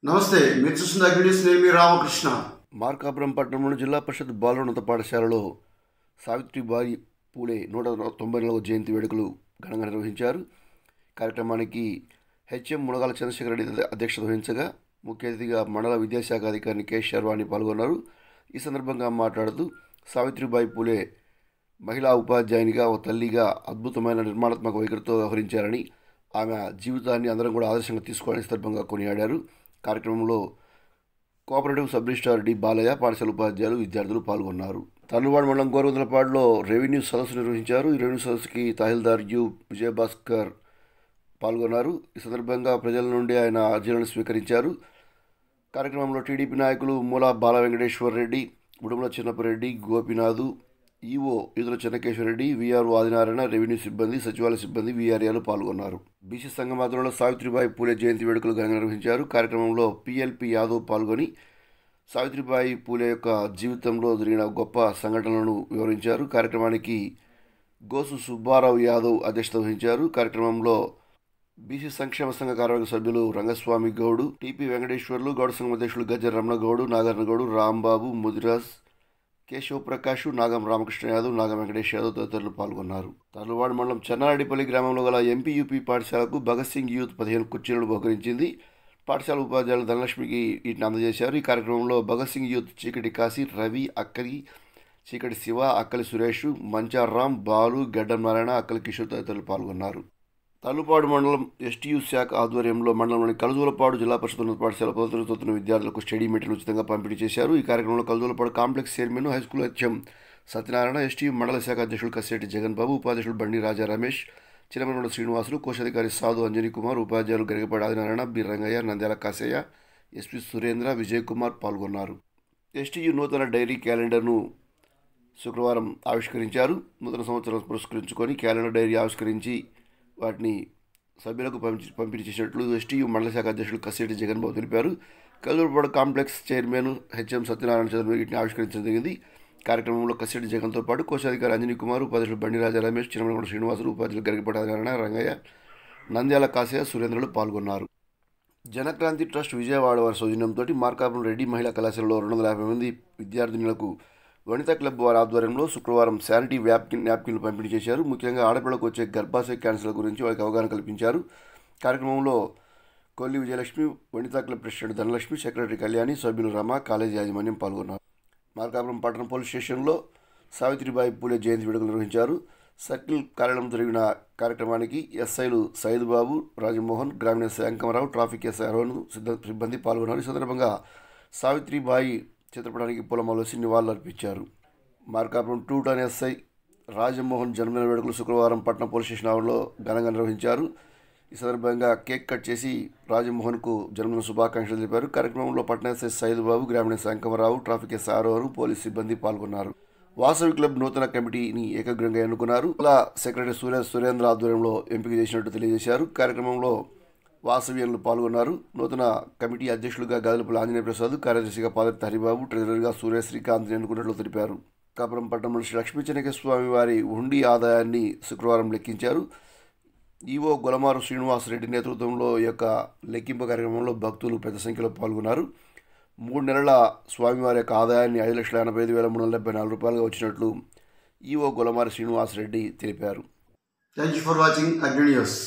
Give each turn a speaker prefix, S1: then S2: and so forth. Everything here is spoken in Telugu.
S1: నమస్తే, మీరు చూస్తున్న అగ్నిస్. నేను మీ రామకృష్ణ.
S2: మార్కాపురం పట్టణంలోని జిల్లా పరిషత్ బాలున్నత పాఠశాలలో సావిత్రిబాయి పూలే 194వ జయంతి వేడుకలు ఘనంగా నిర్వహించారు. కార్యక్రమానికి హెచ్ఎం మునగాల చంద్రశేఖర రెడ్డి అధ్యక్షత వహించగా ముఖ్య అతిథిగా మండల విద్యాశాఖ అధికారిని కె శర్వాణి పాల్గొన్నారు. ఈ సందర్భంగా మాట్లాడుతూ సావిత్రిబాయి పూలే మహిళా ఉపాధ్యాయునిగా ఓ తల్లిగా అద్భుతమైన నిర్మాణాత్మక వైఖరితో వ్యవహరించారని, ఆమె జీవితాన్ని అందరం కూడా ఆదర్శంగా తీసుకోవాలని సందర్భంగా కొనియాడారు. కార్యక్రమంలో cooperative sub registrar D Balaiah, పాఠశాల ఉపాధ్యాయులు, విద్యార్థులు పాల్గొన్నారు. తర్లువాడ మండలం గోరవందలపాడులో రెవెన్యూ సదస్సు నిర్వహించారు. ఈ రెవెన్యూ సదస్సుకి తహసీల్దార్ యు విజయభాస్కర్ పాల్గొన్నారు. ఈ సందర్భంగా ప్రజల నుండి ఆయన అర్జీలను స్వీకరించారు. కార్యక్రమంలో టీడీపీ నాయకులు Moola Bala Venkateswara Reddy, Udumala Chinnapareddy, Gopinath, EO Eedula Chennakeswarareddy, VRO Adinarayana, revenue సిబ్బంది, సచివాలయ సిబ్బంది, వీఆర్ఏలు పాల్గొన్నారు. బీసీ సంఘం ఆధ్వర్యంలో సావిత్రిబాయి పూలే జయంతి వేడుకలు ఘనంగా నిర్వహించారు. కార్యక్రమంలో పిఎల్పి యాదవ్ పాల్గొని సావిత్రిబాయి పూలే యొక్క జీవితంలో జరిగిన గొప్ప సంఘటనలను వివరించారు. కార్యక్రమానికి గోసు సుబ్బారావు యాదవ్ అధ్యక్షత వహించారు. కార్యక్రమంలో బీసీ సంక్షేమ సంఘ కార్యవర్గ సభ్యులు రంగస్వామి గౌడు, టీపీ వెంకటేశ్వర్లు, గౌడ సంఘం అధ్యక్షులు గజ్జర రమణగౌడు, నాగార్జున గౌడు, రాంబాబు, ముదిరాజ్, కేశవ ప్రకాష్, నాగం రామకృష్ణ యాదవ్, నాగం వెంకటేష్ యాదవ్ తదితరులు పాల్గొన్నారు. తర్లువాడ మండలం చెన్నారెడ్డిపల్లి గ్రామంలో గల ఎంపీయూపీ పాఠశాలకు భగత్ సింగ్ యూత్ 15 కుర్చీలను బహుకరించింది. పాఠశాల ఉపాధ్యాయులు ధనలక్ష్మికి వీటిని అందజేశారు. ఈ కార్యక్రమంలో భగత్ సింగ్ యూత్ చీకటి కాశీ, రవి, అక్కలి, చీకటి శివ, అక్కలి సురేష్, మంచారాం, బాలు, గడ్డం నారాయణ, అక్కలి కిషోర్ తదితరులు పాల్గొన్నారు. తర్లుపాడు మండలం ఎస్టీయూ శాఖ ఆధ్వర్యంలో మండలంలోని కలుజూలపాడు జిల్లా పరిషత్ ఉన్నత పాఠశాల 10వ తరగతి చదువుతున్న విద్యార్థులకు స్టడీ మెటీరియల్ ఉచితంగా పంపిణీ చేశారు. ఈ కార్యక్రమంలో Kalujulapadu complex chairman, high school HM Satyanarayana, STU మండల శాఖ అధ్యక్షులు కస్సేటి జగన్ బాబు, ఉపాధ్యక్షులు బండి రాజా రమేష్, చిన్నమనోడు శ్రీనివాసులు, కోశాధికారి సాధు అంజనీ కుమార్, ఉపాధ్యాయులు గరిగపాటి ఆదినారాయణ, బి రంగయ్య, నంద్యాల కాసయ్య, ఎస్పీ సురేంద్ర, విజయ్ కుమార్ పాల్గొన్నారు. ఎస్టీయూ నూతన డైరీ క్యాలెండర్ను శుక్రవారం ఆవిష్కరించారు. నూతన సంవత్సరం పురస్కరించుకొని క్యాలెండర్ డైరీ ఆవిష్కరించి వాటిని సభ్యులకు పంపిణీ చేసినట్లు ఎస్టీయూ మండల శాఖ అధ్యక్షులు కస్సేటి జగన్ బాబు తెలిపారు. కలుజూలపాడు కాంప్లెక్స్ చైర్మన్ హెచ్ఎం సత్యనారాయణ చంద్ర వీటిని ఆవిష్కరించడం జరిగింది. కార్యక్రమంలో కస్సేటి జగన్తో పాటు కోశాధికారి అంజనీ కుమార్, ఉపాధ్యక్షులు బండి రాజా రమేష్, చిన్నమనోడు శ్రీనివాసులు, ఉపాధ్యాయులు గరిగపాటి ఆదినారాయణ, రంగయ్య, నంద్యాల కాసయ్య, సురేంద్రలు పాల్గొన్నారు. జనక్రాంతి ట్రస్ట్ విజయవాడ వారి సౌజన్యంతో మార్కాపురం రెడ్డి మహిళా కళాశాలలో 250 మంది విద్యార్థినులకు వనితా క్లబ్ వారి ఆధ్వర్యంలో శుక్రవారం శానిటీ న్యాప్కిన్లు పంపిణీ చేశారు. ముఖ్యంగా ఆడపిల్లకు వచ్చే గర్భాశయ క్యాన్సర్ గురించి వారికి అవగాహన కల్పించారు. కార్యక్రమంలో Kolli Vijayalakshmi, Vanitha club president Dhanalakshmi, secretary Kalyani, సభ్యులు రమ, కాలేజీ యాజమాన్యం పాల్గొన్నారు. మార్కాపురం పట్టణ పోలీస్ స్టేషన్లో సావిత్రిబాయి పూలే జయంతి వేడుకలు నిర్వహించారు. సర్కిల్ కార్యాలయం జరిగిన కార్యక్రమానికి ఎస్ఐలు సైద్ బాబు, రాజమోహన్, గ్రామీణ SI Ankamarao, traffic SI Aaron సిబ్బంది పాల్గొన్నారు. ఈ సందర్భంగా సావిత్రిబాయి చిత్రపటానికి పూలమాలలు వేసి నివాళులర్పించారు. మార్కాపురం 2 టౌన్ ఎస్ఐ రాజమోహన్ జన్మదిన వేడుకలు శుక్రవారం పట్టణ పోలీస్ స్టేషన్ ఆవరణలో ఘనంగా నిర్వహించారు. ఈ సందర్భంగా కేక్ కట్ చేసి రాజమోహన్కు జన్మదిన శుభాకాంక్షలు తెలిపారు. కార్యక్రమంలో పట్టణ ఎస్ఐ సైద్ బాబు, గ్రామీణ SI Ankamarao, traffic SI Arohar, police సిబ్బంది పాల్గొన్నారు. వాసవి క్లబ్ నూతన కమిటీని ఏకగ్రీవంగా ఎన్నుకున్నారు. సెక్రటరీ సురేంద్ర ఆధ్వర్యంలో ఎంపిక చేసినట్టు తెలియజేశారు. కార్యక్రమంలో వాసవ్యులు పాల్గొన్నారు. నూతన కమిటీ అధ్యక్షులుగా గదలపల్లి ఆంజనేయ ప్రసాద్, కార్యదర్శిగా పాదర్తి హరిబాబు, ట్రెజరర్గా సూర్య శ్రీకాంత్ ఎన్నుకున్నట్లు తెలిపారు. కాపురం పట్టణంలో శ్రీ లక్ష్మీ చెన్నకేశ్వర వారి హుండీ ఆదాయాన్ని శుక్రవారం లెక్కించారు. ఈవో గొలమారు శ్రీనివాసరెడ్డి నేతృత్వంలో ఈ యొక్క లెక్కింపు కార్యక్రమంలో భక్తులు పెద్ద సంఖ్యలో పాల్గొన్నారు. 3 నెలల స్వామివారి యొక్క ఆదాయాన్ని 5,85,374 రూపాయలుగా వచ్చినట్లు ఈవో గొలమారు శ్రీనివాసరెడ్డి తెలిపారు.
S1: థ్యాంక్ యూ ఫర్ వాచింగ్ అగ్ని న్యూస్.